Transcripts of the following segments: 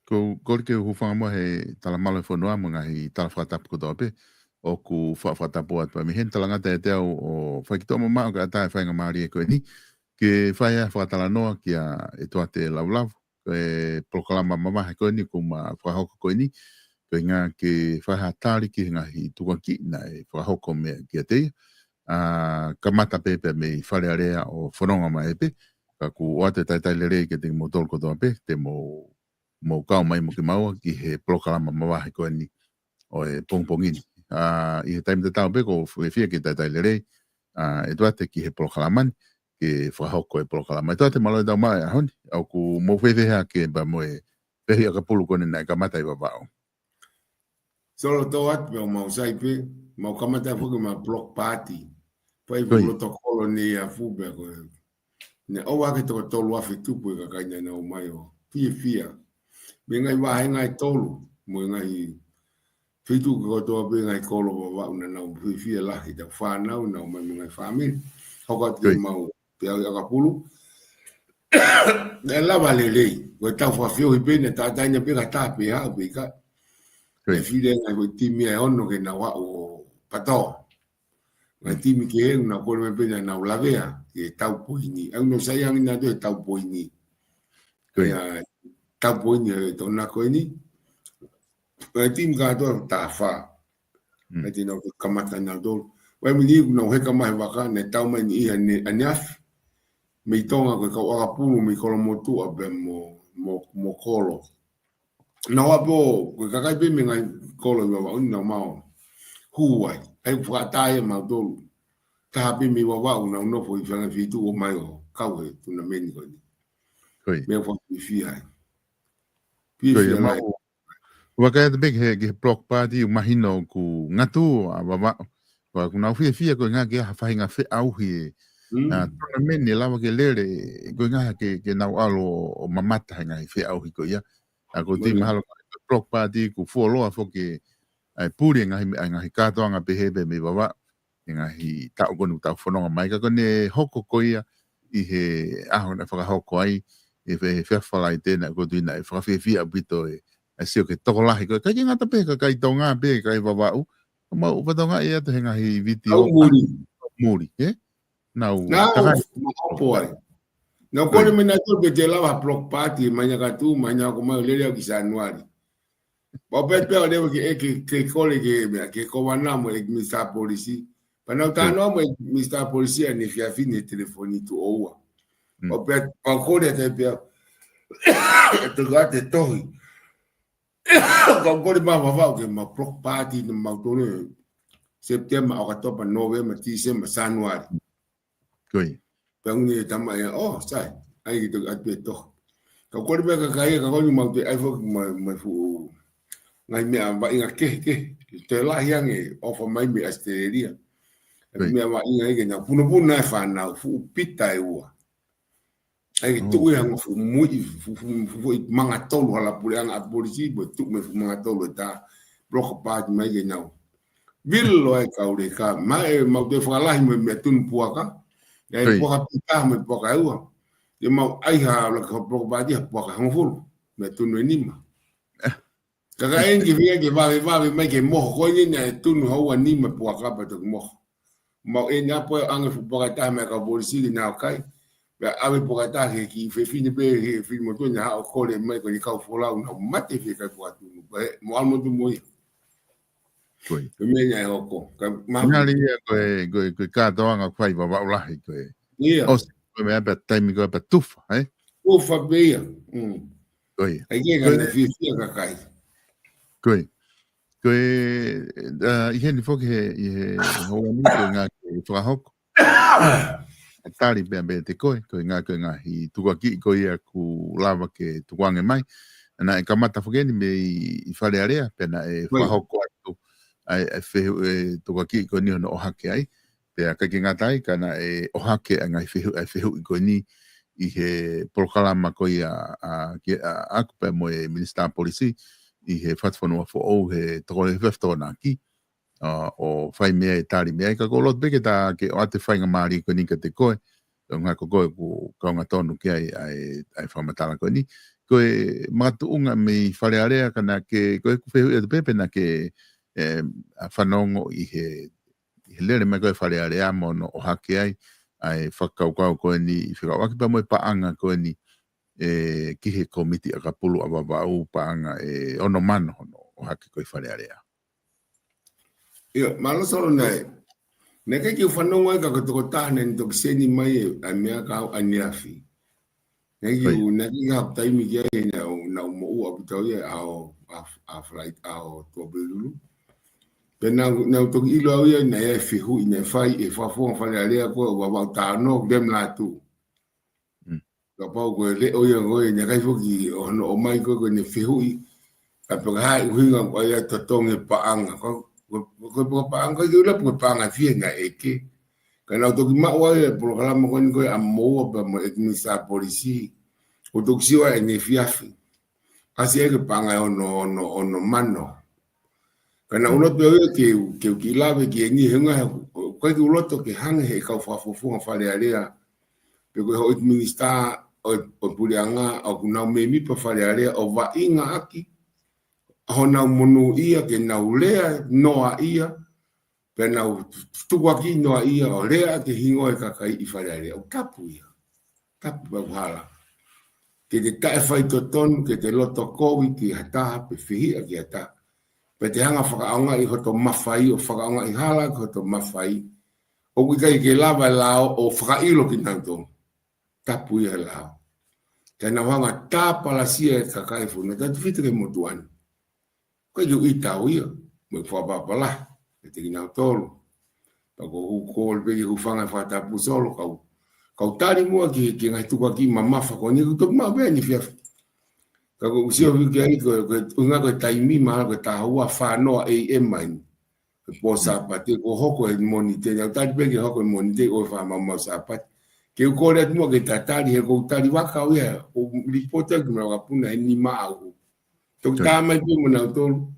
ko ke hu fa mo he tala malo fo no mo ngai tala fa tap ko dope o ku fa tapo at pa mi hen tala ngata te o fa ki to mo ma ka ta fa nga mari ko ni ke fa ya fa tala no ki a e to te la la e proclama mama ko ni ku ma fa ho ko ni ko nga ke fa ha tali ki nga hi tu ki na e fa ho ko me ki te a kamata pepe me fa le area o fononga ma epe ka ku o te tai le ke te mo tol ko dope te mo kau mai mo ke mau ki he proclama mama ko ni o e pongpongini i he taimi te tau pe ko e fia ki tai le e tuate ki he proclaman ke whahoko e proclama e tuate malo e tau mai ahoni au ku mo whewehea ke ba mo e pehi a kapulu kone nai kamata i wawao solo to at pe o mau sai pe mau kamata fuki ma block party pai Koi. protocolo ni a fube ko ne o wa ke to tolu afi tupu ka kanya na o mai o fia me ngai wa ngai tolu mo ngai fitu ko to be ngai kolo wa una na fia la i da fa na una o mai ngai family ho ka te Koi. mau pe a kapulu e la vale lei ko ta fa fio i bene ta tanya pe ka ta pe ha pe ka Koi. e fide ngai ko timi e ono ke na wa o pato ngai timi ke na ko me pe na la vea e tau poini au no sai ang na do e tau poini Koi. e tau poini e to na ko ni e timi ka do ta fa e ti no kamata na do wa mi ni no he kama wa ka ne tau mai ni ne aniaf me tonga ko ka wa pulu me ko mo tu abe mo kolo na wa bo ko ka ka be me ngai kolo wa un na mau huai ai fa tai ma do ta be mi wa una no fo i fanga fitu o mai o ka we tu na me ni ko ni Koi. me fo fi fi ai Koi e mau waka te big he block party u mahino ku ngatu a baba wa ku na fia ko nga ke ha fa nga fe au hi tona meni lava ke lere ko nga ke na alo o mamata nga fe au hi ko ia a ko ti mahalo block party ku folo a fo ke ai puri nga hi kato nga behebe me baba nga hi ta ko nu ta fono mai ka ne hoko ko ia i he a na fa hoko ai e fe fala i tena ko tu na fa fe fia bito e se ke to la ko ka nga ta pe ka i tonga pe ka i baba u ma u tonga ia te nga hi video muri Nau takai poi no ko me na to be la va block party manya ka tu manya ko ma le ki januari bo pe pe o de ke ko le ke ko wana mo e mr policy pa na ta no mo mr policy ni fia fini telefoni tu o o pe pa ko de te pe to ga te to ko ko ma va ke ma block party no ma to september october november december januari Koi. Pengi tama ya oh sai ai gitu atbe to ka ko be ka kai ka ko ni mau te ai fo mai fu ngai me amba inga ke te la yang e of mai me asteria me amba inga ke na puno na fa na fu pita e wa ai tu yang fu mui fu manga tolu hala pule ang apolisi bo tu me fu manga tolu ta block pa mai ke na villo ai ka ure ka mai mau te fa la me tun puaka ya poka pita me poka ua e mau ai ha la ka poka ba dia poka hangful me tunu enima kaka engi via ke va mai ke mo ko ni na tunu ho ani me poka ba to mo mau e nya po anga fu poka ta me ka bolisi na kai be ave poka ta ke ki fe fini be he fi mo to nya ko le mai ko ni ka fola una mate fi ka po tu mo almo tu mo Koi. Me nya ko ka ma Ngari ko ka toanga kwai baba ulahi ko ia o ko me ba taimi ko ba tufa o fa beia Koi. ai ke ga fi ka kai Koi. Koi i hen fo ke ho ni ko nga ke fra hok tari be te ko nga hi tu ki ko ia ku lava ke tu wange mai na e kamata fo ni me i fale area pena e fra hok ko ai fe to ki ko ni no hake ai pe ka ki ngatai kana e o hake nga fe ko ni i he proclama ko ia a akpe mo e minister policy i he fatfono fo o he to e fefto na ki o fai me tari me ka ko lot beke ta ke o te fai nga mari ko ni ka te ko nga ko ko ka nga tonu ke ai fa matala ko ni koe matuunga me wharearea kana ke koe kuwhehu e pepe na ke whanongo i he lere me koe wharearea mono o hake ai whakaukau koe ni i whikawaki pa moe paanga koe ni ki he komiti a kapulu a wawau paanga ono mano o hake koe wharearea. Ia, malo solo nei. Neke ki whanongo e ka kotoko tāne ni toki seni mai a mea kau a niafi. Neke ka taimi kia e na umo ua putau ia a flight ao tōpilulu. Pena na toki ilo au ia na e whihu i na whai e whafonga wharearea koe o wawau tāno dem lātu. Ka pau koe le o ia ngoe na kai whoki o mai koe ne whihu i. Ka paka hai uhinga koe ia totonge paanga ko paanga ki ula ko paanga fie na eke kana to ki mawa e programa ko ni a mo ba mo administra polisi o to ki wa ni fiafi asi e paanga ono mano kana uno pe ke lave ki ni henga ko ki ulo to ke hang he ka fa fu fale area pe ko ho administra o pulianga o kuna me mi pa fale area o va inga aki hona monu ia ke na ulea noa ia pe na tuwaki noa ia o lea ke hingo e kakai i whareare o tapu ia tapu pa whala ke te tae whai to tonu ke te loto kowi ki hataha pe whihia ki hataha pe te hanga whakaonga i hoto mawhai o whakaonga i hala ki hoto mawhai o kai ke lava lao o whakailo ki nanto tapu ia lao ke na wanga tāpala sia e kakai funa tatu whitere motuani ko yo itau ia mo fa pala e te na tolo pa ko ko be ku fanga fa ta pu solo ka tari mo ki ngai tu ki mama fa ko ni to ma be ni fia ka ko usio vi ki ko unga ko taimi ma ko ta hua fa no am mai po sa pa te ko hoko e monite ya tari be ki hoko monite o fa mama sa pa ke ko le mo ke ta tari ko tari wa ka ia o reporter ki ma ka puna ni ma au to tama ki mo na to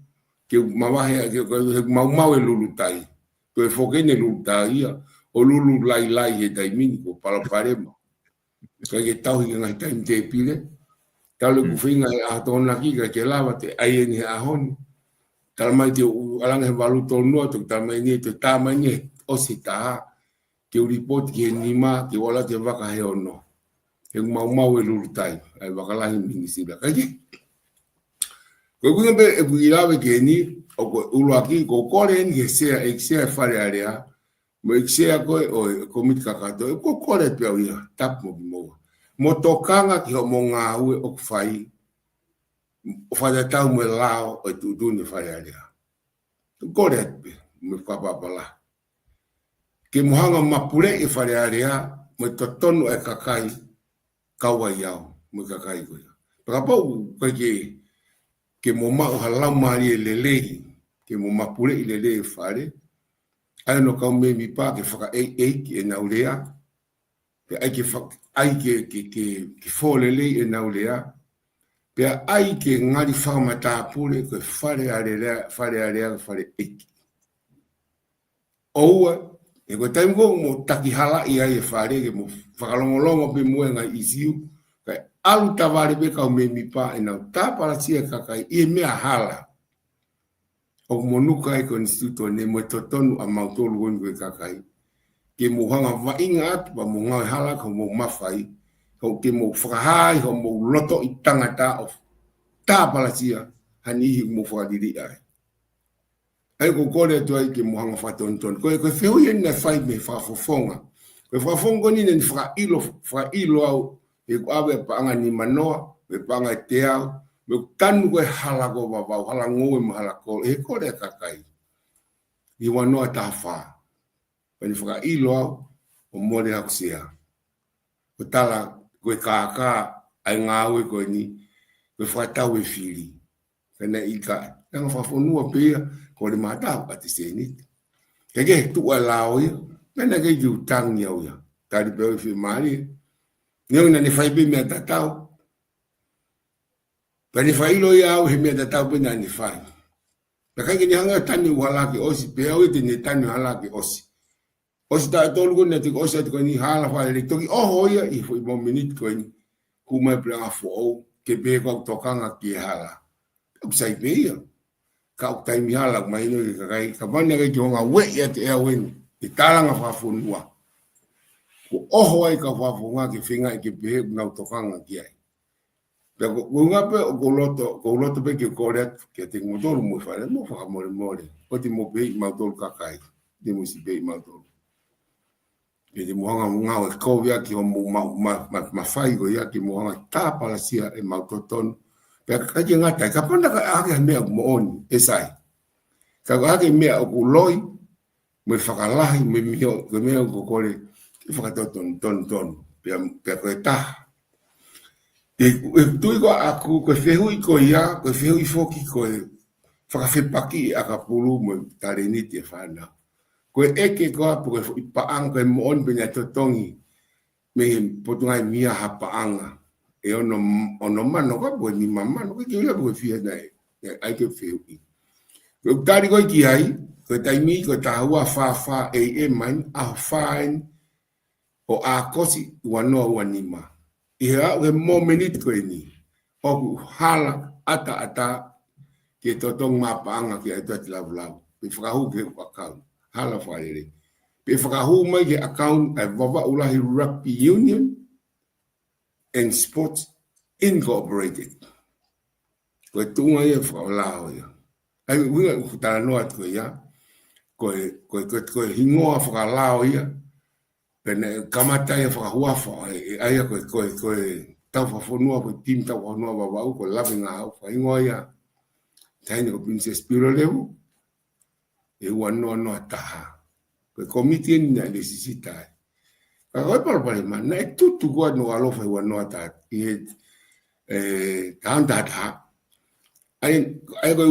ke mawahe ke mau e lulu tai to e foke ne lulu tai o lulu lai he tai mini ko pala parema ke tau hi ngai tai te pile tau le kufinga a tona ki ke lava te ai ni a hon tal mai te alang he valu to no to tal mai ni te tama ni o sita ke report ke ni ma ke wala te vaka he ono ke mau e lulu tai ai vakala hi mini sila kaje ko kunga be e builave ke ni o ko uloaki ko kore ni se fare area mo se ko o komit kakato ko kore pe ia tap mo tokanga ki mo nga o fai o fai ta mo lao o tu ni fare area to kore pe mo papa pala ke mohanga mapure e fare area mo totono e kakai kawaiao mo kakai ko pa pa ko ke mo ma o hala mari lele ke mo mapure i lele fare ai no ka me mi pa ke faka e na ulea pe ai ke ai ke fo lele e na ulea pe ai ke ngari fa mata pure ke fare fare o e ko time go mo taki hala i ai fare ke mo faka longo pe mo nga isiu alu tavare be ka me mi pa e na ta para sia kakai e me hala o monuka e ko instituto ne mo totonu a mautolu gon ko kakai ke mo hanga va ingat ba mo nga hala ko mo mafai ko ke mo frahai ko mo loto i tangata of ta para sia hani mo fa diri ai ko kore to ai ke mo hanga fa ton ko feu ye na fai me fa fofonga ko fa fongo ni ne fra ilo au e ko ave panga ni manoa me panga tea me tanu ko hala ko baba hala ngoe ma hala ko e ko de kakai i wano ta fa pani fuka ilo o mole aksia o tala ko kaka ai ngawe ko ni ko fa ta we fili kana ika nga fa fonu pe ko de mata pa ti seni ke tu ala o na ke ju tang yo ya tali pe fi mari Neu na ni fai be me tatau. Pa ni fai lo ia o he me tatau pe na ni fai. Pa kai ni hanga tani wala ki osi pe au te ni tani hala ki osi. Osi ta tolu ko na te osi ko ni hala fa le toki o ho ia I foi bon minute ko ni ku mai planga fo o ke be ko tokanga ki hala o sai be ia ka tai mi hala mai no ka kai ka bana ke jonga we ya te wen te talanga fa funua ko oho ai ka fa funga ke finga ke be na tokanga ki ai pero unga pe ko loto pe ke koret ke te motor mo fa mo fa mo o ti mo be ma dol ka kai de mo si be ma dol e de moanga ngau e ko ya ki o ma fai go ya ki moanga ta pala sia e ma toton pe ka je ngata ka panda ka ake me mo on e sai ka ake me o ku loi me fakalahi me mio ke me ko kole ki fakatoton ton pe ko ta e tu ko aku ko fehui ko ya ko fehui foki ko fakafepaki akapulu mo tarini te fana ko eke ko apu ko paang ko mo on benya totongi me potungai mia hapaanga e ono mano ko bo ni mama no ke la bo fia dai ai ke feu ko tari ko ki ai ko taimi ko tahua fa e man a fine o a kosi wano wanima e a we moment ko ni o hala ata ke totong mapaanga ke ata lavlau pe frahu ke account hala faile pe frahu mai ke account e vava ulahi rugby union and Sports Incorporated. Ko tunga ia whaolao ia. Ai winga kutara noa tko ia. Ko hingoa whakalao ia. Pene kamata ia whakahuafa. Aia ko tau whafonua ko tim tau whanua wawau ko lawe ngā hau. Hingoa ia. Taina ko Princess Piro lewu. E ua noa taha. Ko komiti ni na lesisitai. Kau pala mana itu tu gua no alofa ua no ta i tanda ai go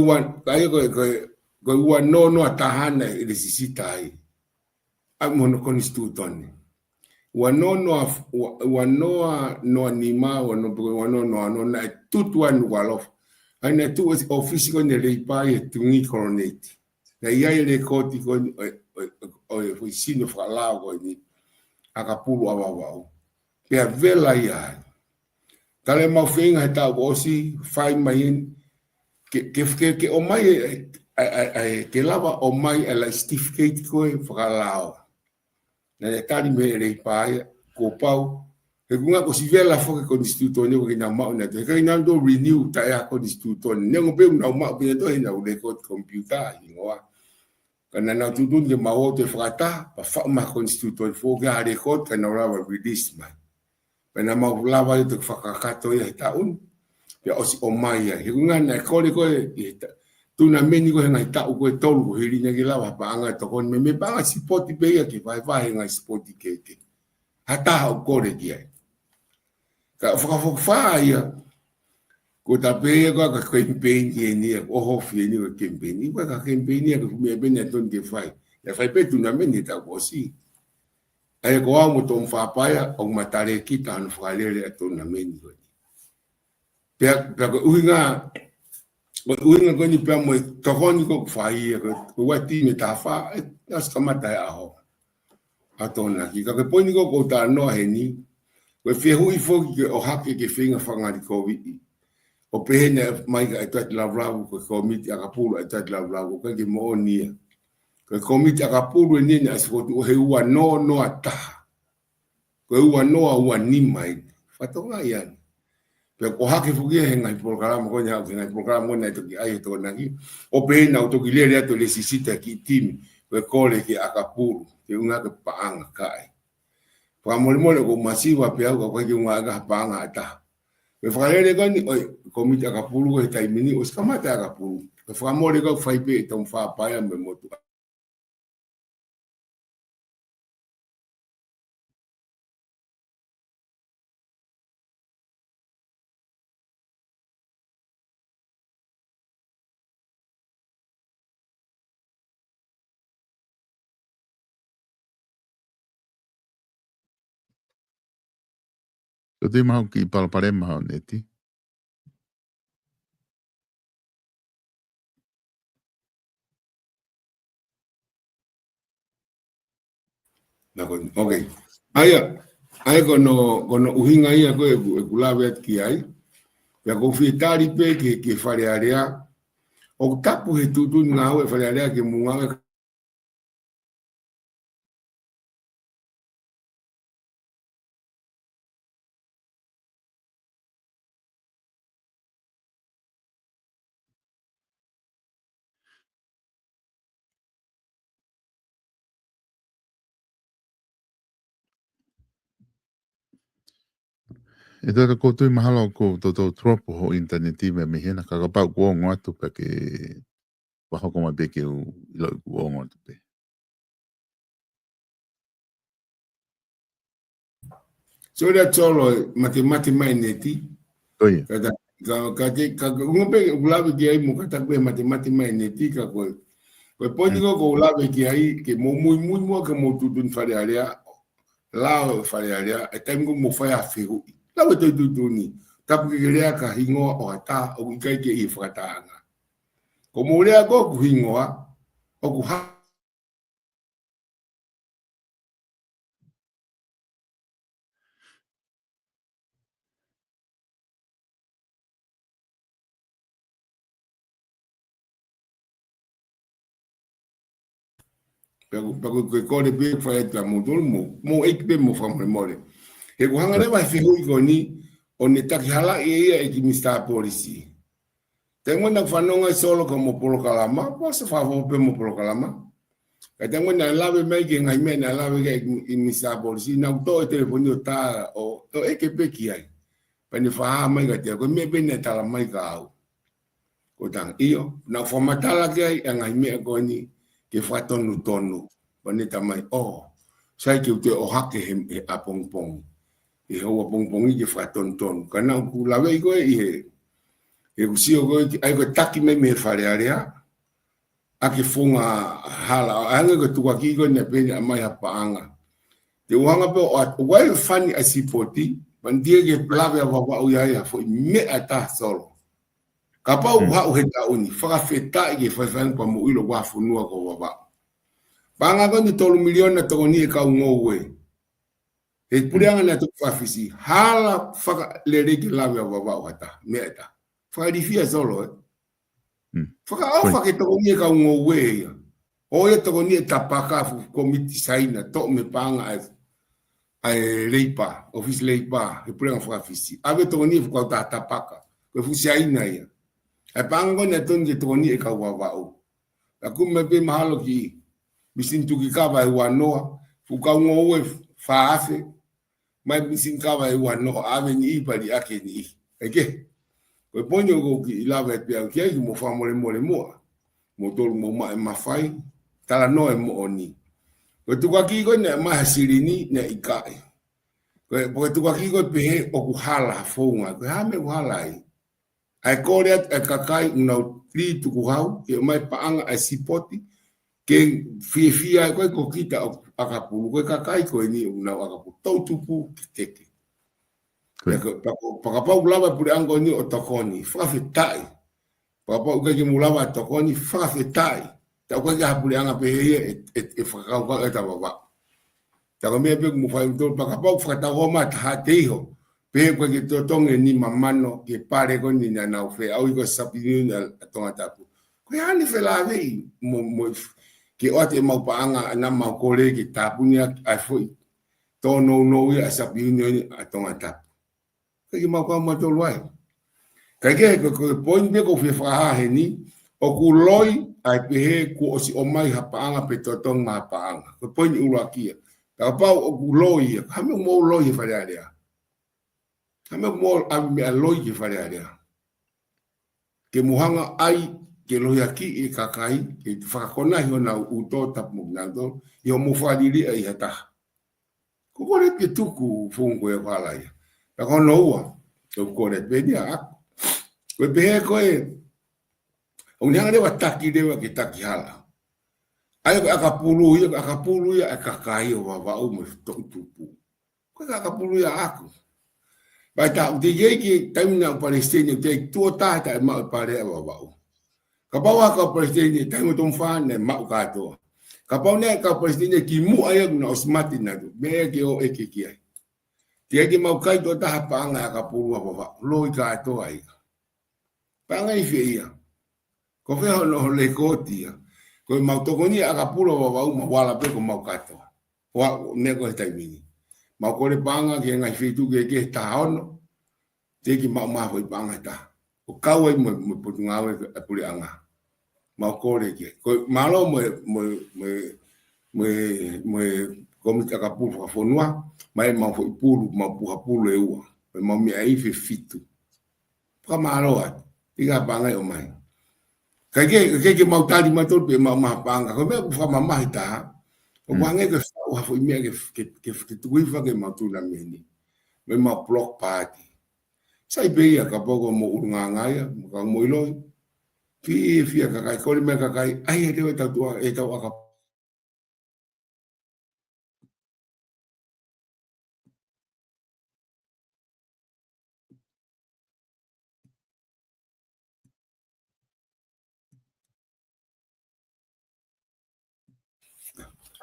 ua no ta na i sisita ai mono constituton ua no anima ua no na tu anu alofa ai na tu office ko ne rei pai tu ngi coronate na ia le koti ko o foi sino fala go ni akapulu awawau. Pea vela ia. Tale mau whenga he tau osi, whai mai ke o mai ke lava o mai e la certificate koe whakalao. Na e tari me e rei paia, ko pau. He kunga ko si vela whoke ko instituto ni wake na mau na te. Kai nando renew ta ea ko instituto ni. Nengo peu na umau pina to hina ule ko computer ingoa. Kana na tutun ke mau te whakata, pa whakma konstituto i whoke a rekod, kana rawa release mai. Pena mau lawa i te whakakato i he taun, pia osi o mai ai. He kunga na kore koe, tuna meni koe ngai tau koe tolu ko hiri nagi lawa pa anga to kon me panga sipoti peia ki vai ngai sipoti keke. Hata hau kore ki ai. Ka whakawhakawha ia, ko ta pe ko ka campaign ni o hofi ni ko campaign ni ka campaign ni ko me ben ton ke fai ya fai pe tu na men ni ta ko si ai ko amo ton fa paia o matare kita no falele ton na men ni pe ko uinga ko ni pe mo to ko ni ko fai ko wa ti me ta fa as kamata ya ho atona ki ka po ni ko ta no he ni ko fe hui fo o hakke ke finga fanga di covid o pehene mai ka etat lavravu ko komiti akapulu etat lavravu ko ke mo nia ko komiti akapulu ni na so to he ua no ata ko ua no ua ni mai fatonga ia pe ko hake fugi he ngai programa ko nya ngai programa na to ki ai to na ki o pehene auto ki le to le sisita ki tim ko kole ki akapulu ke unga ke paanga kai pa mo ko masiva pe ko ki unga ga paanga ata me falele gani komiti akapulu ko tai mini os kamata akapulu ko famole ko fai pe tom fa paia me motu So te mahu ki palparema o neti. okay aya ko no uhinga ia ko e kulawe ki ai Ya ko fitari pe ke fare area o tapu he tutu nga o fare area ke munga E tata koutou I mahalo ko toto tropo ho interneti me mihena kakapau kua ngatu pa ke wahoko ma beke u ilo kua ngatu pe. so da cholo mate mai neti Oia. ka ngombe ulawe ki ai mo kata pe mate mai neti ka ko poni ko ulawe ki ai ke mo mo ka mo tutun fare area la fare area e tengo mo fai a figu la we tu ni tapu ki rea ka hingo o ata o kai ke I fratanga ko mo rea ko ku hingo o ku ha Pero que kore be fai ta mo dol mo ek be mo fa mo le e ko hanga le vai figu ko ni o ne taki hala e ki mista polisi tengo na fanonga solo como polo kalama posso favor pe mo polo kalama ka tengo na lave me que ngai me na lave que mista polisi na to e telefonio ta o to e ke pe ki ai pa ni fa mai ga te ko me be ne tala mai ka au ko tang io na formatala ke ngai me ko ni ke fa tonu pa ni tamai o sai ke te o hake he a pong pong e ho pong pong ke fa ton kana ku lave ko e usio ko ai ko taki me fare area a ke funga hala anga ko tu aki ko ne pe mai paanga te wanga pe o wai fani asipoti bandie ke plave wa ya fo me ata solo kapa u ha o heta uni fa feta ke fa fan pa mo ilo wa funua ko wa banga ko ni tolu miliona to ni ka ngowe e pulianga na to fa fisi hala fa le regi lave wa ata me ata Farifia solo Faka au fake toko nie ka ngowe o e toko nie tapaka fu komiti saina to me panga ai leipa office leipa e prenga faka fisi ave toko nie fu ka tapaka ko fu saina ia e panga ne tonje toko nie ka wa o aku me be mahalo ki bisin tuki ka ba wa no fu ka ngowe fa afe mai bisin ka ba wa no ave ni pa di akeni eke ko ponyo ko ki lava pe au ki mo fa mo tol mo ma fai tala no mo oni ko tu ka ki ko ne ma sirini ne ikai ko tu ka ki ko pe o ku hala fonga ko ha me hala ai ko le e kakai no tri tu ku hau e mai paanga ai sipoti ke fia ko kita akapu ko kakai ko ni una akapu tupu teke Pakapau lava pure ango ni o tokoni fafitai pakapau ke mulava tokoni fafitai ta ko ga pure anga pe e fakau ka ta baba ta ko me pe mu fa to pakapau fata ho ma ta teho pe ko ke to tonge ni mamano ke pare ko ni na fe au ko sapini na tonga tapu ko ya ni fe la ve mo ke o te mau pa anga na ma ko le ke tapu ni ai foi to no ya sapini a tonga tapu que mau ka mato luai ka ke ko point be ko fe fa he ni o ku loi ai pe he ku o si o mai ha paanga pe to tong ma paanga ko point u la kia ka pa o ku loi ha me mo loi fa ya dia ha me mo a me loi ki fa ya dia ke muhanga ai ke loi aki e kakai ke fa kona hi na u to tap mo na do yo mo fa dili ai hata ko ko le ke tuku fungo e fa lai la kono ua ko le bedia ko be ko e o nyanga de wataki de wa kitaki hala ai akapulu ya akakai o wa o mo tupu ko akapulu ya aku vai ta de ye taina palestina te tu ta ma pare wa o ka ba ka palestina taimo tom fa ne ma ka to ka pa ne ka palestina ki mu ai na osmati na do me ke o ekiki ai Tiaki mau kai to ta hapanga ka pulu wa loi ka to ai panga I feia ko fe no le kotia ko mau tokoni aga pulo wa uma wala pe ko mau kato wa nego taimini mau ko le panga ke ngai fitu ke ta ono te ki mau ma foi panga ta o kawe mo putungawe puli anga mau ko le ke ko malo mo komi ka pulo fa fonua mai mau foi pulu mau puha pulo e ua mau mi ai fe fitu pa malo a tiga panga o mai ke mau tali matul pe mau panga ko me fa mama ita o wange ke fa foi me ke tui fa ke mau tu na meni me mau block party sai be ya ka poco mo uranga ya ka mo ilo fi ka kai ko me ka kai ai te ta tua e ta ka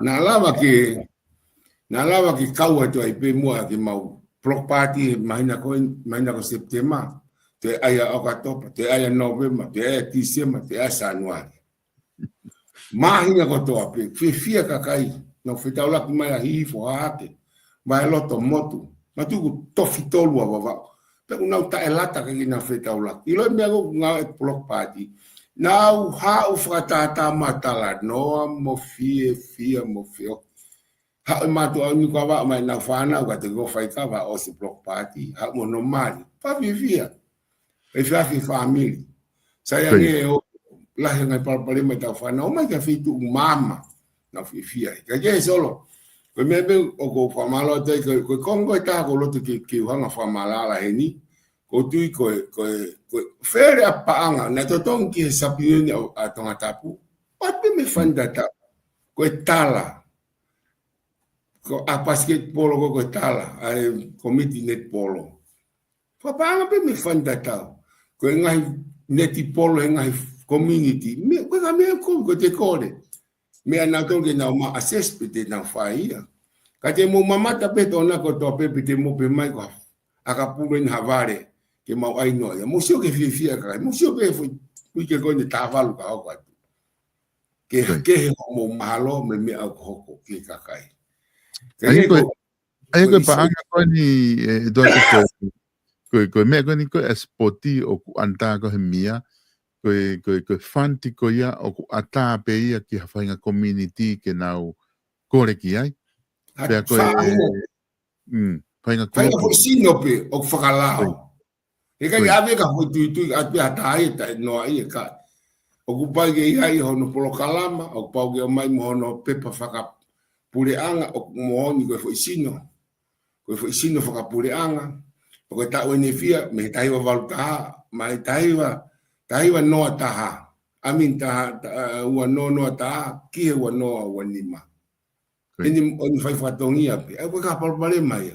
na lava ki kaua to ai pe mo ki mau block party mai na ko September te aya Oktober te aya November te aya December te aya Januari mahina ko to ape fia ka kai no fita la mai hi fo ate mai loto motu matu to fitolu wa pe una ta elata ka na fita la ilo me go nga block party now ha u frata ta matala no mo fia mo fio ha matu ni ko va mai na fana ka te go fai ka va o se block party ha mo normal pa vivia e fa family saya nge la nga para me ta fana o mai ka fitu mama na fia ka je solo ko me be o ko famalo te ko kongo ta ko lo te ki hanga famala la heni ko tu ko fere apanga na to tonki sapieni a tonga tapu pat me fanda ta ko tala ko a basket polo ko tala a committee net polo fa panga pe me fanda ta ko ngai neti polo ngai community me ko me ko te kore me ana to ke na ma assess pe na faia ka te mo mama ta pe to na ko to pe te mo pe mai ko aka pulo en havare ke mau ai no ya mo sio ke fia ka mo sio pe foi ke ko ni tavalu ka ko ke mo malo me a ko ke ka kai ai ko paanga ko ni do ko me ko ni ko spoti o ku anta ko mia ko fanti ko ya o ku ata pe ia ki hafainga community ke nau kore ki ai pe ko fainga ko foi sino pe o fakalao e ka ya ve ka foi tu ati ata ita no ai ka o ku pai ke ai hono polo kalama o pau ke mai mo no pepa faka pure anga o mo ni ko foi sino faka pure anga o ko ta wene fia me tai wa valta mai tai wa no ta amin ta wa no ta ki wa no wa ni ma ini on fai fatongia pe ai ko ka pale mai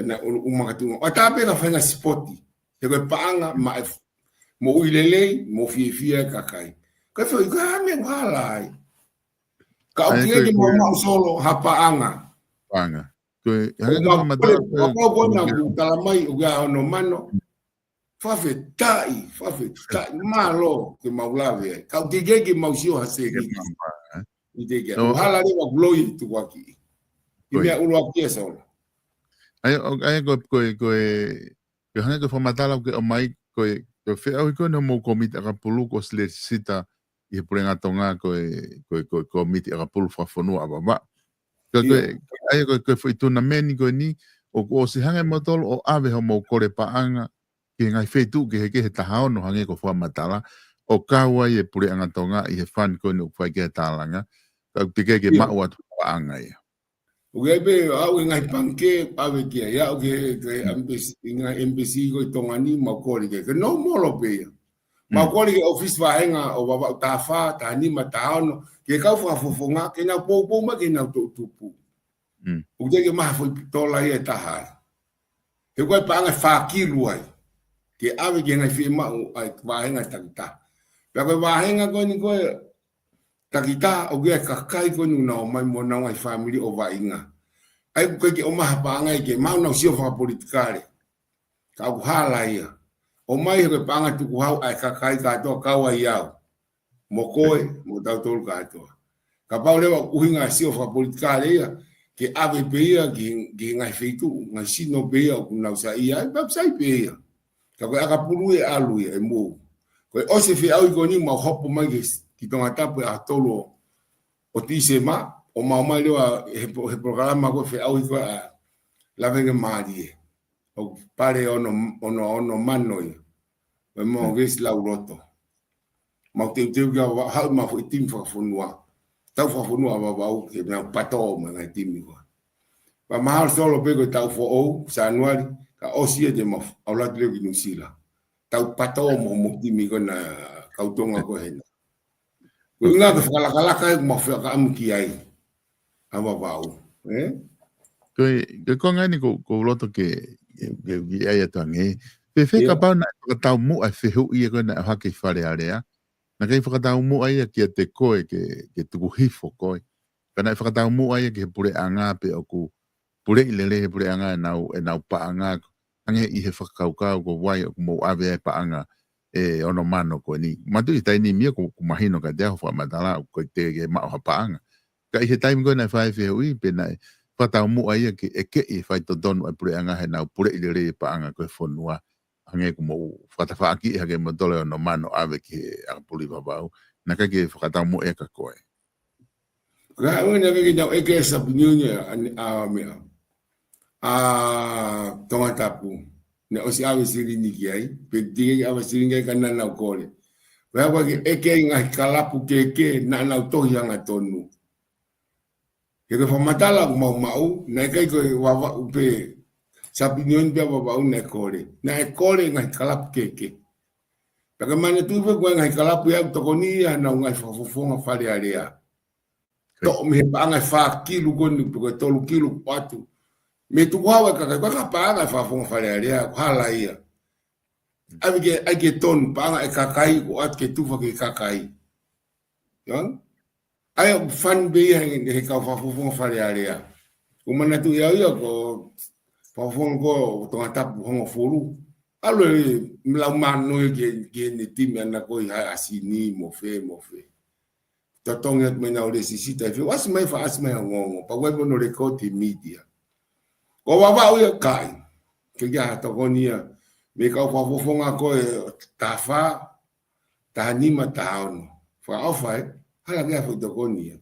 na uma ka tu o ta pe ka fa spoti te ko paanga ma mo ilele mo fia ka kai ka foi ka me wala ka o ke mo solo ha paanga ko hanga ma da ko na tala mai o ga no mano fa fetai malo ke maulave ka ke ke mausio ha se ki ide ke hala de wa glory tu waki ime ulo aki solo ai ko hanga ko formatala ke o mai ko fe au ko no mo komite ka pulu ko sita i prenga tonga ko komite ka pulu fa fonu aba ko foi tuna meni ko ni o se hanga motol o ave ho mo kore paanga ki ngai fetu ke ta hao no hange ko formatala o kawa e prenga tonga i fan ko no fa ke talanga ka ke ma wa paanga ia Ugebe au ngai panke ave kia ya ke embassy ko tongani makori ke no molo pe makori ke office va henga o baba tafa tani mataono ke ka fofonga ke na po ma ke na tupu ugebe ma fo tola ye taha ke ko pa nga fa kiluai ke ave ke ngai firma ai va henga tanta pa ko va henga ko ni ko takita o ge kakai ko no mai mo na ngai family o va inga ai ko ke o ma pa ngai ke ma no sio fa politikare ka hala ia O mai he panga tuku hau ai kakai katoa kaua iau. Mo koe, mo tau tolu katoa. Ka pau lewa uhinga sio fa politika lea, ke ave peia ki ngai feitu, ngai sino peia o kunau sa ia, e pap sai peia. Ka koe aka puru e alu e mo. Koe ose fi au ikoni ma hopo mai ki tonga tapu e a tolo o tise ma, o mai lewa he programa koe fi au iko a lavenge maari e. O pare ono manoi. E mo gesi lau roto. Ma te kia hau ma fo itim whakafonua. Tau whakafonua wawau ke mea pato ma ngai timi koa. Pa mahal solo pego tau fo ou sa anuari ka osia de ma au latu leo ki nusila. Tau pato mo timi ko na kautonga ko hena. Ko inga ke whakalakalaka e ma whakaamu ki ai. Hawa wau. Ko ngai ni ko loto ke ai atange. Pe ka pau na tau mu ai fehu i ko na hake whare area. Na kei whakatau mu ai ki a te koe ke tuku hifo koe. Kana i whakatau mu ai ke pure anga pe o ku pure i lele he pure anga e nau pa anga ange i he whakakaukau ko wai o ku mo ave e pa anga e ono mano ko ni. Matu i taini mia ku mahino ka dea hofua matala ko te ke mao ha pa anga. Ka i he taimi koe na whae whia ui pe na whakatau mu ai ke e ke i whai to donu ai pure anga he nau pure i lele e pa anga koe whonua. Hange ko mo whakatawhaaki e hake mo tole o no mano ave ki a puli babau. Na ka ke whakatau mo e ka koe. Ka una ke nau e ke sa pinyunya a mea. A tonga tapu. Ne osi ave sirini ki ai. Pe tige ave sirini ka na nau kore. Wea wake e ke ngai kalapu ke na nau tohi anga tonu. Ke whamatala mau na kai koe wawa upe sapi nyon pia baba una kore na e kore ngai kalap keke paka mana tu ve ko ngai kalap ya to koni ya na ngai fofonga fale area to me pa ngai fa kilo kon ko to kilo 4 me tu wa ka pa ngai fa fofonga fale area hala ia age ton pa ngai kakai ko at ke tu fa ke kakai yon ai fan be he ka fa fofonga fale area ko mana tu ya ko Pafong ko tonga tapu hongo folu. Alo mlau mano ke ni timi ana ko ha asini mo fe. Tatonga me na ore sisita fe was mai fa asma ngongo. Pa webo no rekoti media. Ko wawa o kai. Ke ya to konia me ka fa fofonga ko tafa tanima taono. Fa ofai hala ga fa to konia.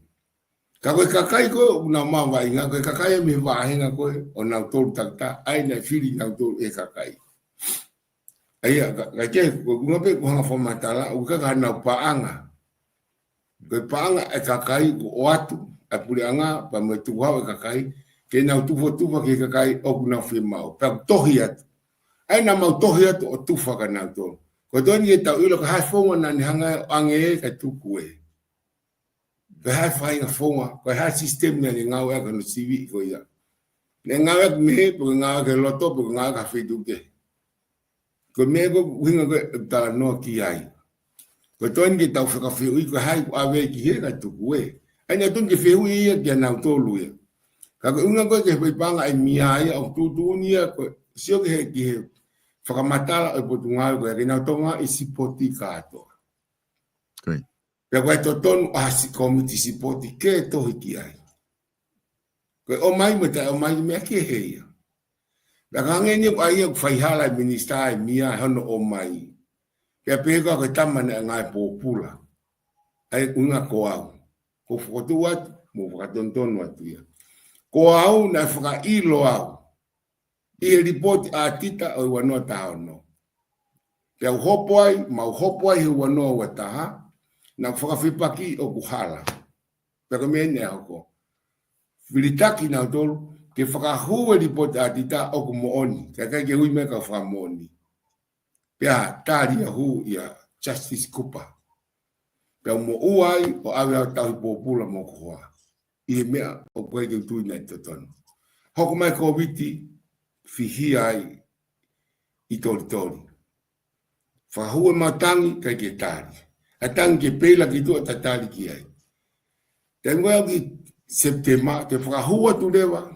Ka koe kakai ko na mawa inga koe kakai me wahenga koe o nau tolu takta ai na fili nau tolu e kakai. Ai ka ke ko ngape ko hanga fomatala u ka nau paanga. Koe paanga e kakai ko atu a puri anga pa me tu wa kakai ke nau tu ke kakai o kuna firmao. Pa tohiat. Ai na mau tohiat o tufa ka nau tolu. Ko doni e tau ilo ka hafonga na ni hanga ange ka tukue. Ko hai fai na fonga, ko hai sistem ni ngau e no civi ko ia. Ne ngau e me po ngau ke loto po ngau ka fitu ke. Ko me ko winga ko ta no ki ai. Ko ton ki tau ka fi ko hai ko ave ki he ka tu we. Ai na ton ki fi ui ia na to lu ia. Ka ko unga ko ke pai panga ai mia ia o tu dunia ko sio ke ki whakamatala o po tu ngau ko e na tonga isi poti ka to. Pe koe to tonu asi komiti sipoti ke tohi ki ai. Koe o mai me ta o mai me ke heia. Pe kangeni ko ai ko fai hala minista ai mia hono o mai. Pe pe ko ko tamane ngai popula. Ai unga ko au. Ko fotu wat mo fokatonton wat ia. Ko au na foka ilo au. I report a tita o wano taono. Pe hopo ai he wano wataha. Na whakawhipaki o kuhala. Pero mene ako. Whiritaki na tolu, ke whakahua ripota a tita o ku mooni. Kai ke hui me ka whakamooni. Pea tāri a hu ia Justice Cooper. Pea mo uai o awe au tahi pōpula mo kuhoa. I mea o koe ke tui nei totonu. Hoko mai ko witi fihi ai i tori. Whakahua matangi kai ke tāri. Atang ke pela ki tu tatali ki ai. Tengo ki September te whakahua tu rewa.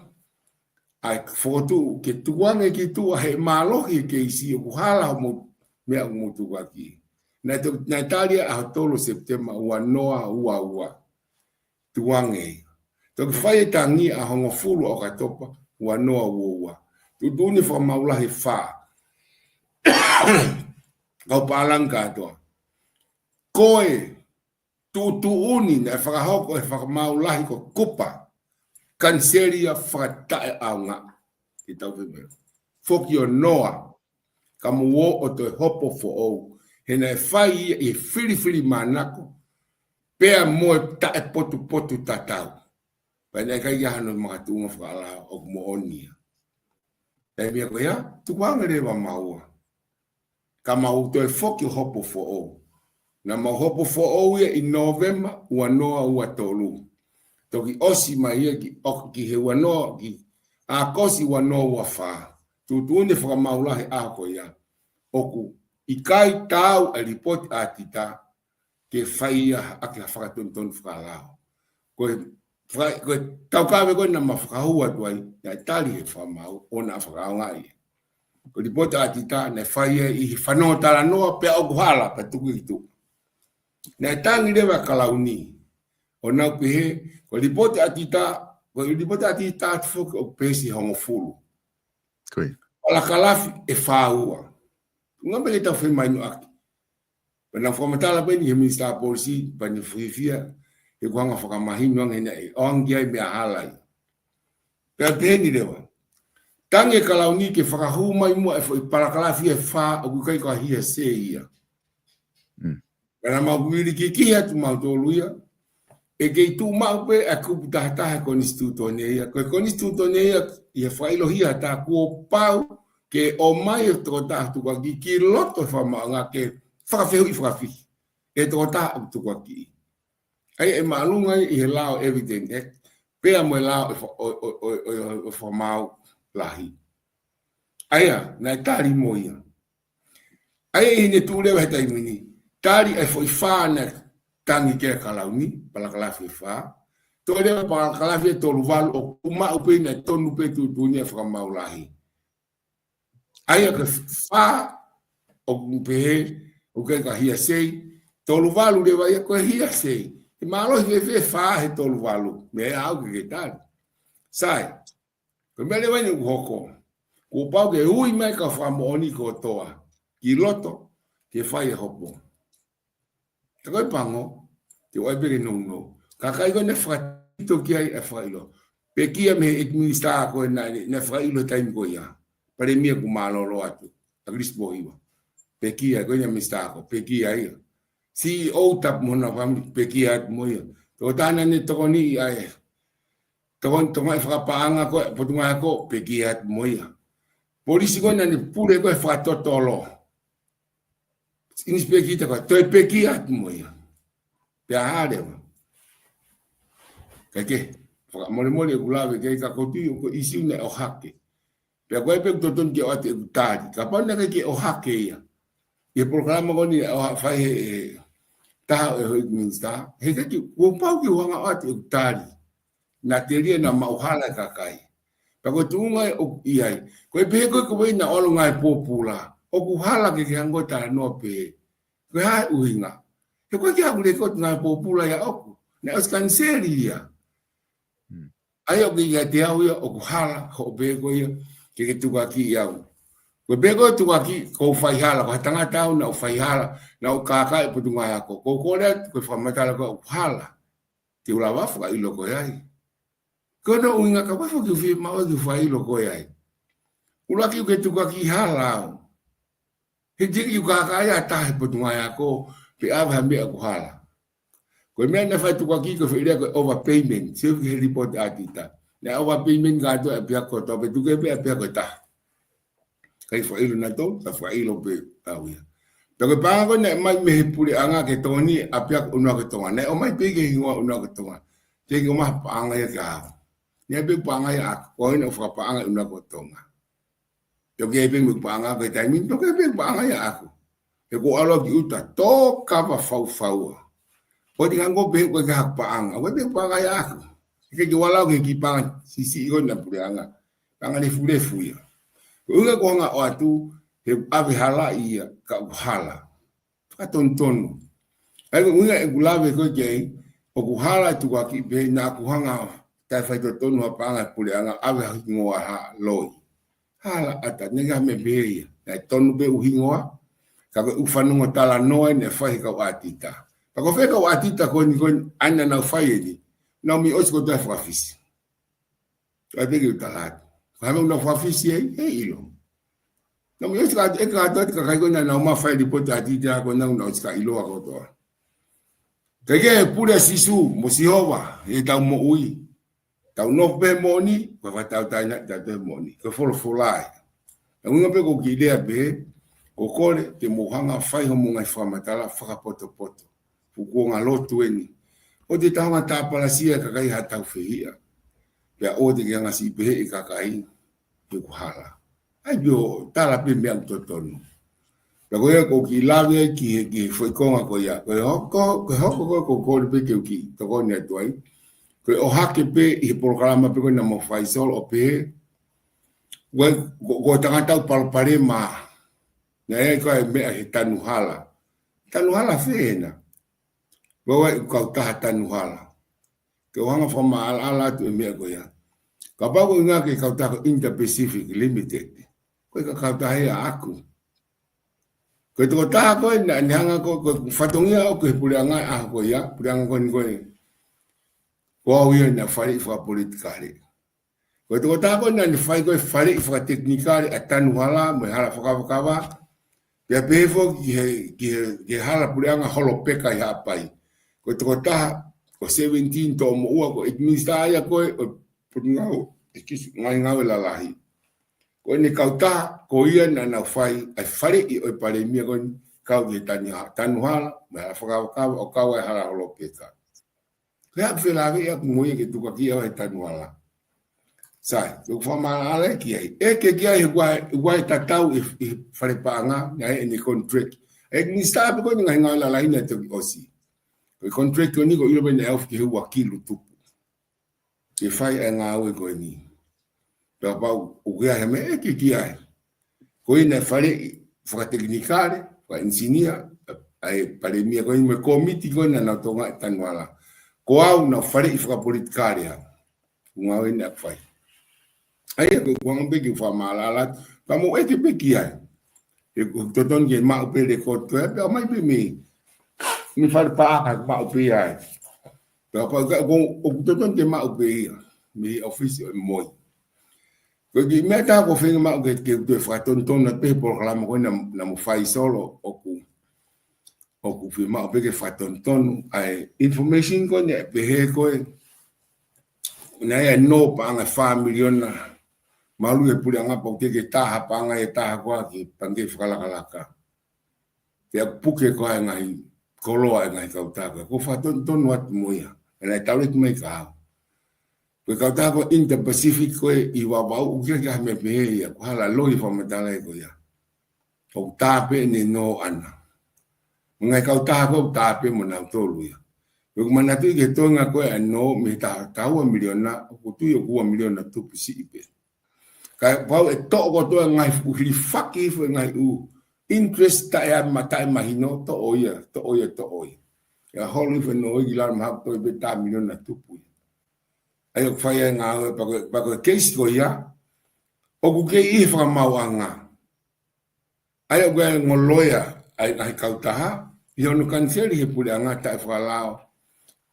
Ai fotu ke tuange ki tu he malo ke isi o kuhala mo mea umutu waki. Na Italia a tolo September ua noa ua tuange. Toki whae tangi a hongo fulu o katopa ua noa ua. Tuduni wha maulahi wha. Kau palang katoa. Koe tuuni na whakahoko e whakamaulahi ko kupa. Kanseria whakatae aunga. Ki tau whimeo. Foki o noa. Kamu wo o te hopo fo ou. Hena e whai e whiri manako. Pea moe tae potu tatau. Pai kai hano mga tunga whakala o mo onia. E mea koe ya, tukuanga rewa maua. Ka mau to e foki hopo fo ou. Na mau hopo fo ou ia i November ua noa ua tolu. Toki osi mai ia ki he ua noa ki a kosi ua noa ua wha. Tutuune whakamaulahi a koe ya. Oku i kai tau a ripoti a tita ke whaia ake whakatontonu whakalao. Koe tau kawe koe na mawhakahua tuai na itali he whamau o na whakaongai. Ko ripoti a tita na whaia i whanau tala noa pea oku hala pa tuku i tuku. Na itangi rewa kalauni. O nau pehe, ko ripoti a tita atu fuku o pesi hongo fulu. Koe. Ala kalafi e whaua. Ngamba le tau whemainu aki. Pena whamatala peni he minister polisi, pani whiwhia, e kuanga whakamahinu ang hena e oangia i mea halai. Pea peni rewa. Tange kalauni ke whakahu mai mua e palakalafi e wha o kukai ka hia se ia. Pena maukuiri ki kia tu mautolu ia. E kei tu mau pe a kupu tahataha konstituto ne ia. Koe konstituto ne ia i he whailo hia ta kuo pau ke o mai o toko tahatu kwa ki loto whamanga ke whakawhehu i whakawhi. E toko tahatu tu kwa ki. Ai e maalunga i he lao evident. Pea mo e lao o whamau lahi. Aia, na tari mo ia. Aia i hine tūrewa he taimini. Tari e fo i whāna tangi ke kalauni, palakalafi e whā. Tō rewa palakalafi e tolu walu o kuma upe na tonu pe tutunia whakamau lahi. Aia ka whā o kumpehe, o ke ka hia sei, tolu walu rewa ia koe hia sei. E maalohi e whā he tolu walu, me au ke tari. Sai, ko mele wani uhoko, ko pau ke hui mai ka whamooni ko toa, ki loto, ke whai e hopo. Te koe pango, te waipere no. Kakai ko ne whakatito ki ai e whailo. Pe kia me e minister ko ne whailo taimi ko ia. Pare mia ku malolo atu. A grispo iwa. Pe kia ko ne minister ko. Pe kia ia. CEO tap mona family. Pe kia atu mo ia. Tō tāna ne toko ni ai. Toko mai whakapaanga ko. Potunga ko. Pe kia atu mo ia. Polisi ko ne pure ko e whakatotolo. Inis pe kita ko. Toi pe kia atu mo ia. Pea hare wa. Kake, mole e kulawe kei ka koti o ko isi una o hake. Pea koe pe kutoton ki o ate utari. Ka pauna kei o hake ia. Ia programa koni o whai he taha e hoi minsta. He kaki, wopau ki wanga o ate utari. Na teria na mauhala kakai. Pea koe tuunga o iai. Koe pe koe koe na olo ngai popula. O kuhala ke hango tala no pe. Koe hai uhinga. He koe kia kule kote ngai popula ya oku. Na oskanseri ia. Ai o ki te au ia o kuhala ho bego ia ke tuka ki iau. Ko bego tuka ki ko fai hala ko tanga tau na fai hala na o kaka e putunga ya ko kore ko famatala ko kuhala. Te ula wafu ka ilo ko ai. Ko no unga ka wafu ki fi ma o ki fai ilo ko ai. Ula ki ke tuka ki hala. He jiki kaka ya ta putunga ya ko pe ava me ko hala. Ko me na fa tu ki ko fere ko overpayment, se ki report atita. Na overpayment ga to apia ko to pe tu ke pe apia ko ta. Kai fo ilo na to, ta fo ilo pe awia. To ke pa ko na mai me puli anga ke to ni apia una ko to na o mai pe ke ngwa una ko to. Te ke ma pa anga ya ka. Ne pe pa anga ya ko ina fo pa anga una ko to nga. To ke pe mu pa anga ke ta min to ke pe pa anga ya ako. E ko alo ki uta to ka pa fau. O di hango be ko ga paanga o be paanga ya ko ke ki wala ke ki paanga si ko na pure anga anga le fure fuya o ga ko nga o atu he ave hala ia ka hala ka tonton ai ko unga e gulave ko ke o ku hala tu ka ki be na ku hanga ta fai to tonu ha panga pule anga ave ngoa ha loi hala ata nega me be ia tonu be uhingoa ka u fanu tala noe ne fai ka watita pa ko fe ka watita ko ni ko ana na fai ni na mi os ko ta fa fisi ai be ki talat fa me na fa fisi e ilo na mi os ka e ka ta ka ko na ma fai di pota atita ko na ska ilo ko to ke pura sisu mo siova e ta mo ui ta no be moni pa ta ta na ta moni ko fo lai nga pe ko ki idea be o kore te mohanga fai homo ngai whamatala whakapoto poto. Fuku ngā lotu eni. O te taonga tāpalasia kakai hatau whihia. Pea o te kia ngasi pehe i kakai te kuhala. Ai bio tala pe mea utotonu. Pea koe ko ki lawe ki whaikonga ko ia. Koe hoko ko kore pe keu ki toko ni atuai. Koe o hake pe i he porokarama pe koe na mo whaisol o pehe. Koe tangatau palpare maa. Na e ko me he tanuhala. Tanuhala fena. Wa ko ta tanuhala. Ke wanga foma ala tu me ko ya. Ka ba ko nga ke ka ta Inter-Pacific Limited. Ko ka ta he aku. Ko to ta ko na nyanga ko fatongia o ko pulanga a ko ya, pulanga ko ni ko. Ko wi na fari fa politikale. Ko to ta ko na ni fari fa teknikale atanuhala me hala fa Pea pefo ki hala pureanga holo peka i hapai. Ko toko taha, ko 17 to mo ua ko administra aia koe o purungau, ngai ngau e lalahi. Ko ni kau taha, ko ia na nau fai, ai whare i oi pare mia ko kau ki tanu hala, me hala whakawakawa o kau e hala holo peka. Kea whilawe ia kumoia ke tuka ki au he tanu hala. Sai, ko fama ala ki ai. E ke ki ai guai tatau i fare paanga na e ni contract. E ni sabe ko nga ngala la ina te osi. Ko contract ni ko ilo ben elf ki hu wakilu tupu. E fai e nga we ko ni. Pa pa o ga me e ki ai. Ko ina fare fra teknikale, fra engineer, ai pare mia ko me komiti ko na tonga tanwala. Ko au na fare i fra politikaria. Nga we na fai. Ai ko kwang be ki fa malala pa mo e te be ki ai e ko toton ke ma pe de ko to e mai be mi fa pa ka ma pe ai pa pa ko o toton ke ma pe mi office moi ko ki meta ko fin ma ke de fa ton na pe programa ko na mo fai solo o ku fi ma pe ke fa ton ai information ko ne pe he ko na ya no pa nga fa miliona malu e pule anga po ke taha panga e taha ko ki pange whakalakalaka. Te puke ko ai ngai koloa ngai kautaka. Ko whaton wat moia. E nai tauret mai ka hau. Ko kautaka Inter-Pacific ko e i wawau ukia ki hame pehe ia. Ko hala loi whamatala e ko ia. O tape ni no ana. Ngai kautaka ko tape mo na tolu ia. Ko manatu ke tonga ko e no me taua miliona. Ko tuyo kuwa miliona tupu si ipe. Kai pau e to ko to ngai fu faki fu ngai u interest ta ya mata mahino to oia ya holu fu no gilar ma to be ta million na tupu ai ko fai nga pa ko case ko ya o ku ke I fa mawanga ai ko ngoloya ai kautaha yo no kanseli he pula nga ta fa lao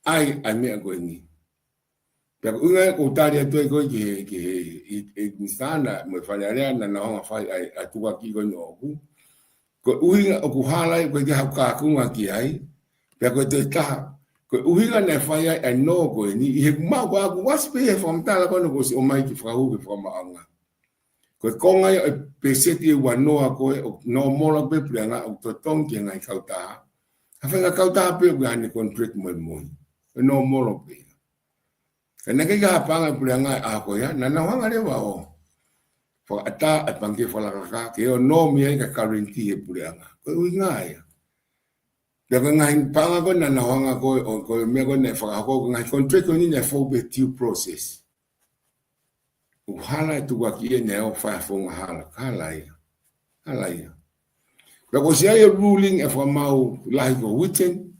ai me ko ni pero unha cotaria to ko que insana me falaria na na fai a tu aqui ko no ko uhinga o hala ko que ha ku aquí ai pero to ta ko uhinga na fai ai no ko ni he ma ko waspe he from tala ko no ko o mai ki frau que from anga ko konga peseti wa no ko no mola pe planga o to ton que ngai kauta ha fa kauta pe ga ni contract mo no mola pe Kena kaya panga pulanga ako ya na wanga le wao. Fo ata apangi fo la ka ke o no mi ka currency e pulanga. Ko winga ya. Daga ngai panga ko na wanga ko me ko ne fa ko ngai contract ni ne fo be due process. U hala tu wa ki ne o fa fo hala kala ya. Alaia. Pero se ai ruling e fa mau lahi ko witen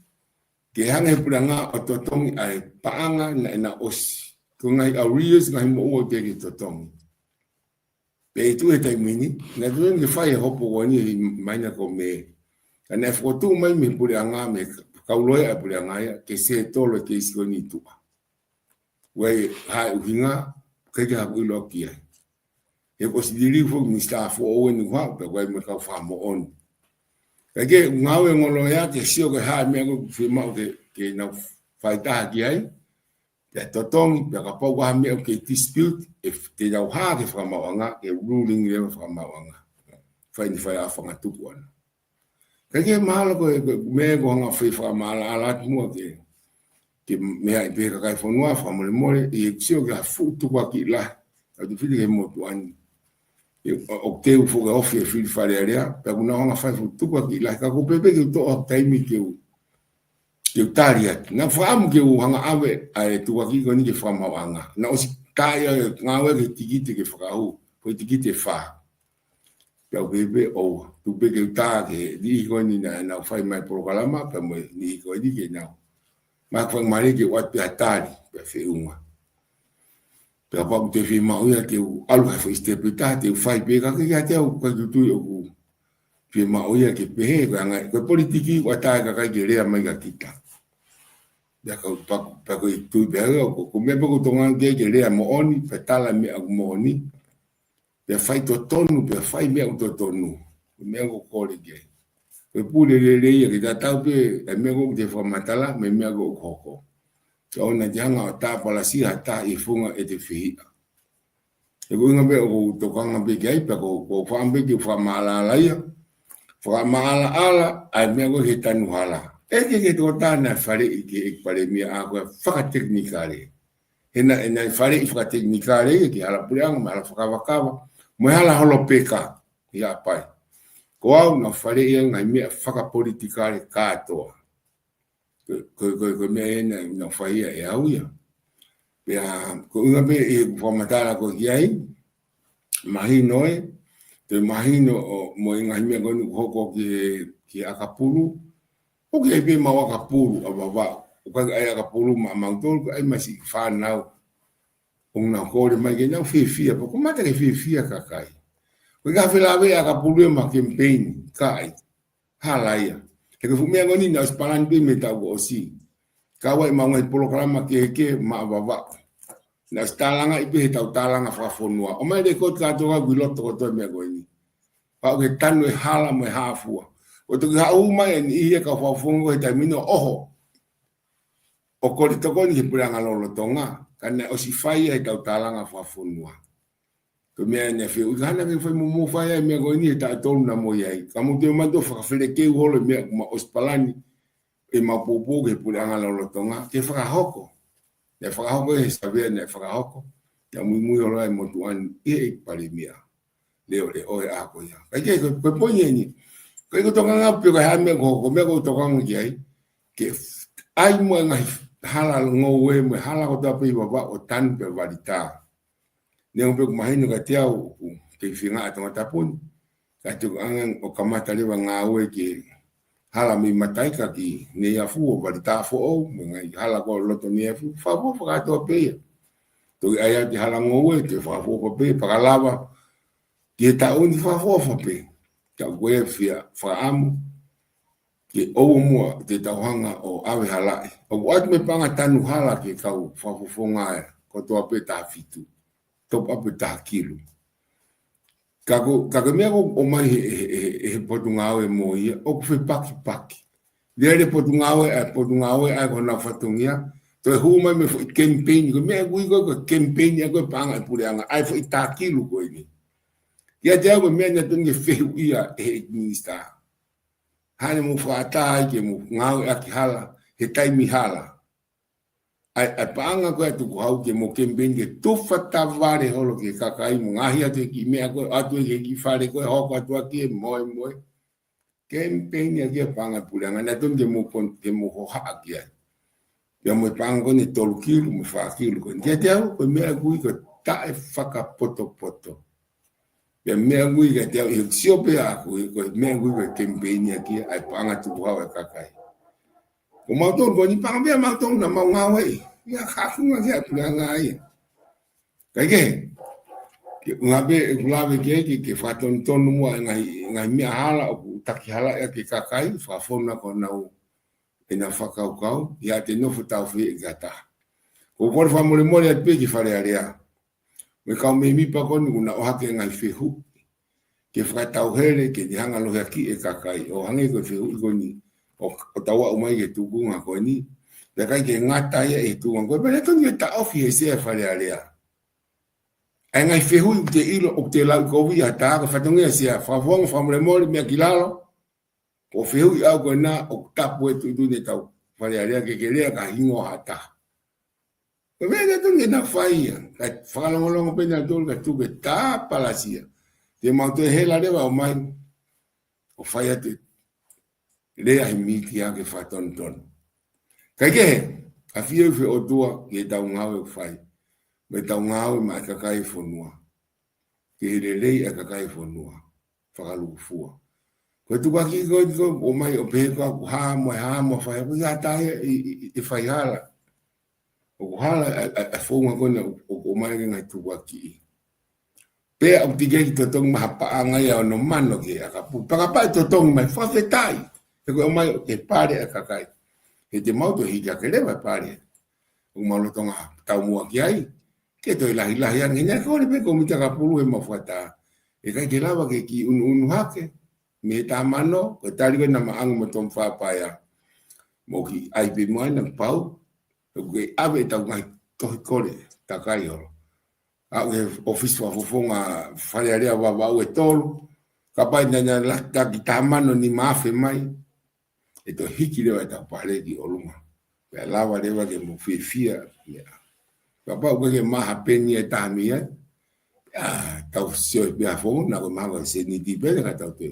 ke hanga puranga o totongi ai paanga na osi. Ko ngai arrears ngai mo o te ki totongi. Pe tu e tai mini, na tu nge fai hopo wani maina ko me. Kana fo tu mai me puranga me kauloi a puranga ya ke se tolo ke iskoni tu. Wei ha uhinga ke ka ulo kia. E ko si diri fo mi sta fo o ni wa pe wei me ka fa mo on. Ke ngawe ngolo ya ke sio ke ha me ko firma ke na fai ta ki ai. Pe totong pe ka po wa me ke dispute if te jau ha ke fa ma wanga ke ruling le fa ma wanga. Fai ni fai a fa ngatu wan. Ke malo ko me ko nga fa ma ala mo ke me ai pe ka kai fo no fa mo le more e sio ke fu tu wa ki la. A tu fili ke mo tuan. O te u fuga ofi e fili fare area, pe kuna honga fai fu tuku aki, lai ka kupepe ki to o taimi ke u tari ati. Na whaamu ke u hanga awe ai tuku aki koni ke whamawanga. Na osi kaya ngawe ke tikite ke whakahu, po tikite wha. Pe au pepe o, tupe ke u tā ke ni koni na whai mai porokalama, pe mo ni koni ke nao. Ma kwang mare ke wat pe atari, pe whiunga. Pe apa te fi mau ia ke alu ha foi stepita te fai pe ka ke te o ka tu o ku fi mau ia ke pe ka nga ko politiki wa ta ka ke rea mai ka kita ya ka pa ko tu be ko me ko tonga ke rea mo oni pe tala me mo oni pe fai to tonu pe fai me to tonu me ko le ke pe pu le ia ke ta pe me ko te formatala me ko ona janga ta palasi hata ifunga e te fi e ko ngabe o to kanga be gai pa ko fambe ki fa mala ala ai me go hitanu hala e ke to ta na fare ke pare mi a ko fa teknikale ena fare fa teknikale ke ala pulang mala fa kava mo hala holo peka ya pai ko au na fare ia ngai me fa politikale ka to ko me na fai e au ia pe ko nga be e formatala ko ai mahino te mahino mo nga me ko ko ki akapulu o ke be ma akapulu ababa o ka ai akapulu ma tol ai masi fa na na ko de mai ke na fi ko mata ke fi ka kai ko ga fe la be akapulu ma campaign kai halaya ke fu me ngoni na spalan be meta go si kawai mangai programa ke ma baba na stalanga ipe tau talanga fa fonua o mai de ko ka to ga gulo to me go ni pa ke tanu hala me hafua o to ga uma en ia ka fa fongo e termino oho o ko to ko ni puranga lo tonga kana o si fai e tau talanga fa fonua to me ne fe u gana ke foi mo fai me go ni ta to na mo yai kamu te mando fa fele ke holo me ma ospalani e mapopo ke puranga lo tonga ke fa hoko ne fa hoko e sabia ne fa hoko ya muy olo ai motuan e palimia leo le o a ko ya ke ko ponye ni ko tonga nga pe ka me ko tonga ngi ai ke ai mo ngai hala ngowe me hala ko ta pe baba o tan pe valita ne un pe mahino ka tiau ke finga ata tapun ka tu angan o kamata le ngawe ke hala mi matai ka ki ne ya fu o valita fo o ngai hala ko loto ni fu fa fo ka to pe to ai ti hala ngowe ke fa fo pe para lava ke ta un fa fo pe ka we fia fa am ke o mo te ta hanga o ave hala o wat me panga tanu hala ke ka fa fo ngai ko to pe ta fitu to pa pe ta kilo Kago me o mai e Portugal e mo ia o fe paki dele Portugal e ko na fatungia to hu mai me foi campaign ko me go campaign ko panga purianga ai foi ta kilo ko ni ia te o me na tunge fe ia e minista hane mo fata ke mo ngau aki hala he tai mi hala ai panga ko tu ko ke mo campaign ke tu fata vare holo ke kakai mo ngahi ate ki me ko atu ke ki fare ko ho ko atu ki mo campaign ke panga pulanga na tu ke mo kon ke mo ho ha ki ya mo panga ni tol kilo mo fa kilo ko ke te ko me ko ta e faka poto Pe mea ngui ke te i sio pe a ko mea ngui ke campaign aqui ai panga tu wa ka kai. Ko ma to ko ni panga be ma to na ma nga we. Ya ka ku nga ya tu nga ai. Kai ke nga be la be ke fa ton ton mo nga mi hala o taki hala e ke ka kai fa fona ko na o ina fa ka ka ya te no futa fi gata. Ko por fa mo le mo le pe ki fa le area. Me ka me mi pa ko ni una o ha ke nga fi hu. Ke whakatau here ke te hanga lohe aki e kakai. O hange koe whihu ko ni. O taua umai ke tukunga koe ni. Te kai ke ngata ia e tukunga koe. Pere toni e ta ofi e sea whare a rea. Ai ngai whihu i te ilo o te lau kovi a tā ka whatongi a sea. Whawonga whamure mori mea ki lalo. O whihu i au koe nā o tapu e tu ne tau. Whare a rea ke rea ka hingo ha tā. Koe mea toni e na whaia. Kai whakalongolongo pena tolu ka tuke tā palasia. Te mau te hela rewa o mai, o whai ate rea hi miki a ke whaton ton. Kai ke he, a whio whi o tua ki e tau ngau e whai. Me tau ngau e mai kakai whonua. Ki he rei a kakai whonua. Whakaluku fua. Koe tuka ki koe o mai o peheka ku hāmo whai. Koe ia tae i whai hala. O ku hala a whonga kone o mai ngai tuka ki. Pe au tiga ki totong mahapanga ia no mano ke akapu. Pakapai totong mai whawhetai. E koe o mai o ke pare a kakai. E te mauto hika ke rewa pare. O maulotonga tau mua ki ai. Ke toi lahi an. Ngenia kore pe komita kapuru e mawhata. E kai ke lawa ke ki unu hake. Me ta mano. Ko tari koe na maangu mo tom whapaya. Mo ki ai pe mua na pau. E koe awe tau ngai tohi kore. Takai horo. Au e office wa fofonga wharearea wa e tolu. Ka pai nana lata ki tamano ni maafe mai. E to hiki rewa e tau pare ki olunga. Pea lawa rewa ke mo fia. Ka pau ke maha peni e tahami e. Tau sio e pia fonga na ko maha se ni di pere ka tau te.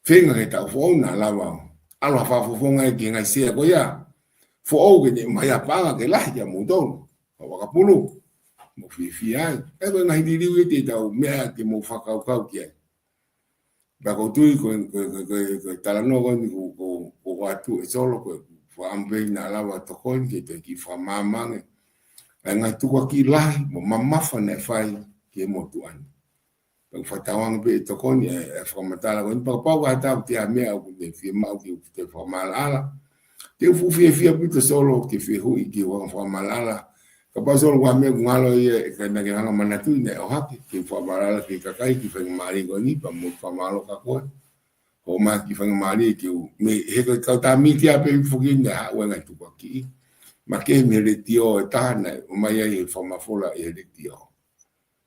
Whenga ke tau fonga lawa. Alo hafa fofonga e ki ngai sea ko ia. Fo au ke ne mai apanga ke lahi ya mutonu. Wakapulu. Mo fia e ko ngai diri we te tau mea ke mo whakau ki ai. Ba ko tui ko talano ko ni ko watu e solo ko whambe na lawa tokon ke te ki whamamange. E ngai tukua ki lahi mo mamafa ne whai ke mo tuan. Ba whatawang pe tokon e whamatala ko ni pa pau hata te a mea ko te fia mau ki te whamalala. Te ufu fia pito solo ke fihu i ki whamalala. Kapasol wa me ngalo ye kana ke hanga manatu ne o haki ki whamarala ki kakai ki whanga maari ko ni pa mo whamalo ka koe. O ma ki whanga maari ki me heko kau ta miti ape fuki ne ha wenga tuka ki. Ma ke me re tio e tahana o mai e whamafola e re tio.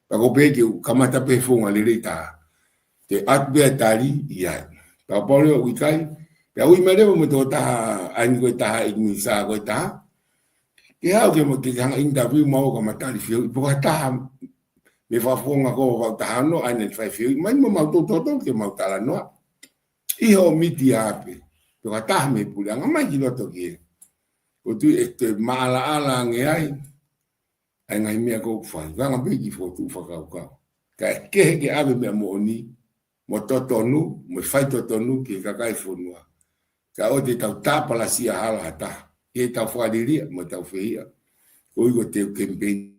Pa ko pe ki kamata pe funga le re ta. Te atbe atari i ai. Pa pole o wikai. Pe ui merewa mo to taha ani koe taha i misa koe taha. Ke hau ke mo te hanga interview mau ka matari fiu. Ipo ka taha me whafonga ko wau taha no ane whai fiu. Mai mo mau toto ke mau tala noa. Iho miti ape. Ipo ka taha me puli. Anga mai ki loto ki e. O tu e te maala ala nge ai. Ai ngai mea ko whai. Wanga pe ki fotu whakau kau. Ka kehe ke awe mea mo oni. Mo totonu. Mo whai totonu ki kakai whonua. Ka o te tau tāpala sia hala hataha. E tau whaariria, mo tau whia. Koi ko te campaign.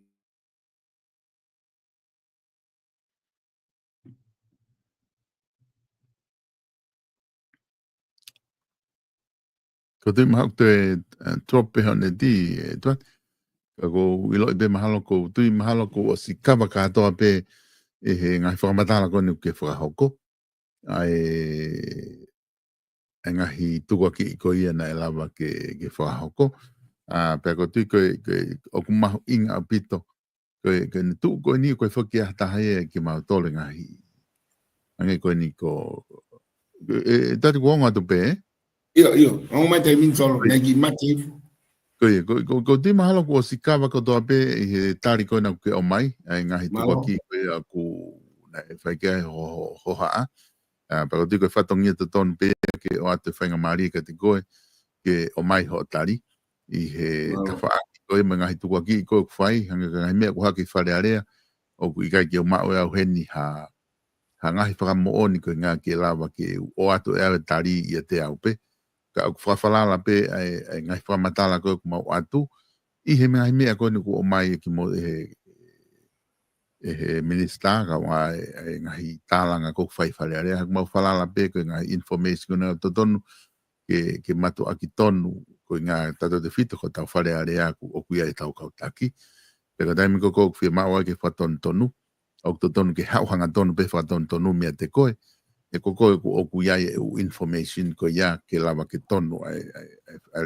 Ko te mahau te trope hone di, tuat. Ko ilo i be mahalo ko, tui mahalo ko o si kawa katoa pe e he ngai whakamatala ko ni ke whakahoko. Ai ngahi tukua ki ko ia na e lawa ke whakahoko. Pea ko tui o kumahu inga a pito. Ko ni tuu ko ni koe whaki a tahae ki mau tole ngahi. Ange ko ni ko... Tati kuonga tu pe, Iyo. Ang mai te min solo. Nagi mati. Ko ti mahalo ko si kawa ko toa pe i he tari koe na ke o mai. Ai ngahi tukua ki koe a ku whai kia ho haa. Pero ti koe whatongia te tonu pe ke o ate whainga maari ka te koe ke o mai ho tari. I he tawhaaki koe ma ngahi tukua ki koe ku whai. Hanga ka ngahi mea ku haki whare area. O ku ikai ki o mao e au heni ha hangahi whakamooni ko ngā ke lawa ke o atu e tari i te au pe. Ka au whawhalala pe ai ngai whamatala ko mau atu. I he mea ko ni ko o mai ki mo he minister ka wa ngahi talanga ko fai fale area mau falala pe ko ngahi information na totonu ke matu aki tonu ko nga tato de fito ko tau fale area ku o kuia e tau kautaki pe ka daimi ko fi maua ke faton tonu o totonu ke hauhanga tonu pe faton tonu mea te koe e ko o kuia e information ko ia ke lava ke tonu ai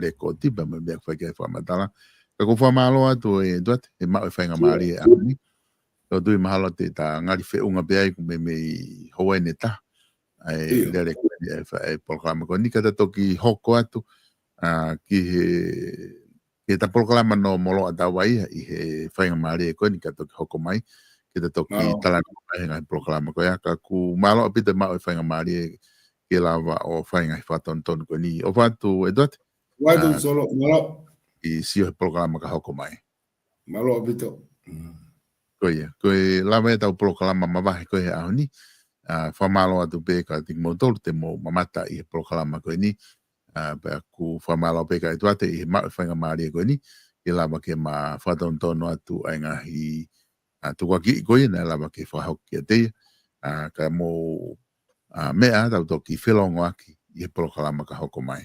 reko tipa me mea fai ke whamatala ka ko whamaloa tu e duat e mau e whainga maari e ani o tui mahalo te ta ngari whiunga beai ku me hoa ne ta ai lere e programa ko ni kata toki hoko atu ki he ta programa no molo ata wai i he whainga maari e ko ni kata toki hoko mai ki ta toki talana mai ngai programa ko ya ka ku malo apita mau e whainga maari ke lava o whainga i whaton tonu ko ni o whatu e dote Watu solo malo i sio he programa ka hoko mai malo apita koe lava e tau proklama mawahe koe aho ni whamalo atu pe ka tik mo tolu te mo mamata i he proklama koe ni pe ku whamalo pe ka e tuate i he mau whainga maari koe ni i lava ke ma whaton tono atu ai ngahi tukwaki i koe na lava ke whahoki a te ka mo mea tau toki whelongo aki i he proklama ka hoko mai